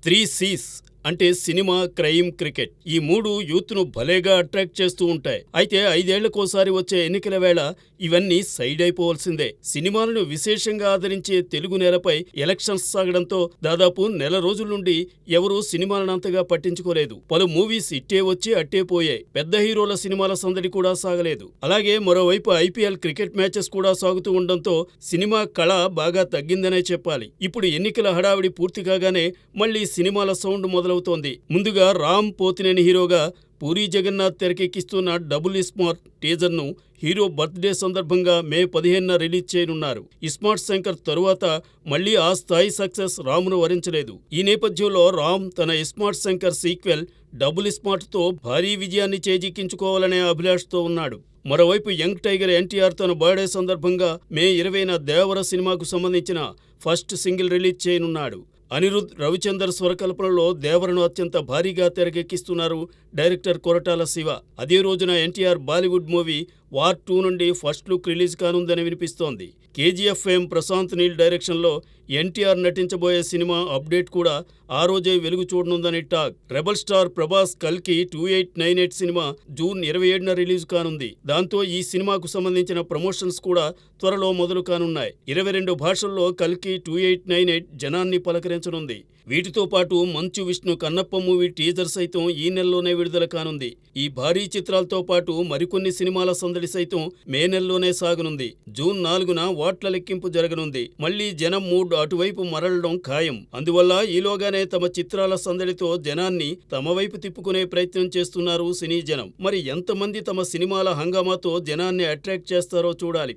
Three Cs అంటే cinema, crime, cricket. ఈ మూడు యూత్‌ను భలేగా అట్రాక్ట్ చేస్తూ ఉంటాయి. అయితే 5 ఏళ్లకోసారి వచ్చే ఎన్నికల వేళ ఇవన్నీ సైడ్ అయిపోవాల్సిందే. సినిమాలను విశేషంగా ఆదరించే తెలుగు నేలపై ఎలక్షన్స్ సాగడంతో దాదాపు నెల రోజుల నుండి ఎవరూ సినిమాలనంతగా పట్టించుకోలేదు. పలు మూవీస్ ఇట్టే వచ్చి అట్టే పోయాయి. పెద్ద హీరోల సినిమాల సందడి కూడా సాగలేదు. అలాగే మరోవైపు ఐపీఎల్ క్రికెట్ మ్యాచెస్ కూడా సాగుతూ ఉండడంతో సినిమా కళ బాగా తగ్గిందనే చెప్పాలి. ఇప్పుడు ఎన్నికల హడావిడి పూర్తి కాగానే మళ్లీ సినిమాల సౌండ్ మొదలవుతోంది. ముందుగా రామ్ పోతినేని హీరోగా పూరీ జగన్నాథ్ తెరకెక్కిస్తున్న డబుల్ ఇస్మార్ట్ టీజర్ను హీరో బర్త్డే సందర్భంగా మే 15న రిలీజ్ చేయనున్నారు. ఇస్మార్ట్ శంకర్ తరువాత మళ్లీ ఆ స్థాయి సక్సెస్ రామ్ను వరించలేదు. ఈ నేపథ్యంలో రామ్ తన ఇస్మార్ట్ శంకర్ సీక్వెల్ డబుల్ ఇస్మార్ట్తో భారీ విజయాన్ని చేజిక్కించుకోవాలనే అభిలాషతో ఉన్నాడు. మరోవైపు యంగ్ టైగర్ ఎన్టీఆర్ తన బర్త్డే సందర్భంగా మే 20న దేవర సినిమాకు సంబంధించిన ఫస్ట్ సింగిల్ రిలీజ్ చేయనున్నాడు. అనిరుద్ రవిచందర్ స్వరకల్పనలో దేవరను అత్యంత భారీగా తెరకెక్కిస్తున్నారు డైరెక్టర్ కొరటాల శివ. అదే రోజున ఎన్టీఆర్ బాలీవుడ్ మూవీ వార్ 2 నుండి ఫస్ట్ లుక్ రిలీజ్ కానుందని వినిపిస్తోంది. కేజీఎఫ్ ఫేమ్ ప్రశాంత్ నీల్ డైరెక్షన్లో ఎన్టీఆర్ నటించబోయే సినిమా అప్డేట్ కూడా ఆ రోజే వెలుగు చూడనుందని టాక్. రెబల్ స్టార్ ప్రభాస్ కల్కి 2898 సినిమా జూన్ 27న రిలీజ్ కానుంది. దాంతో ఈ సినిమాకు సంబంధించిన ప్రమోషన్స్ కూడా త్వరలో మొదలు కానున్నాయి. 22 భాషల్లో కల్కి 2898 జనాన్ని పలకరించనుంది. వీటితో పాటు మంచు విష్ణు కన్నప్ప మూవీ టీజర్ సైతం ఈ నెలలోనే విడుదల కానుంది. ఈ భారీ చిత్రాలతో పాటు మరికొన్ని సినిమాల సందడి సైతం మే నెలలోనే సాగనుంది. జూన్ 4న ఓట్ల లెక్కింపు జరగనుంది. మళ్లీ జనం మూడ్ అటువైపు మరలడం ఖాయం. అందువల్ల ఈలోగానే తమ చిత్రాల సందడితో జనాన్ని తమ వైపు తిప్పుకునే ప్రయత్నం చేస్తున్నారు సినీ జనం. మరి ఎంతమంది తమ సినిమాల హంగామాతో జనాన్ని అట్రాక్ట్ చేస్తారో చూడాలి.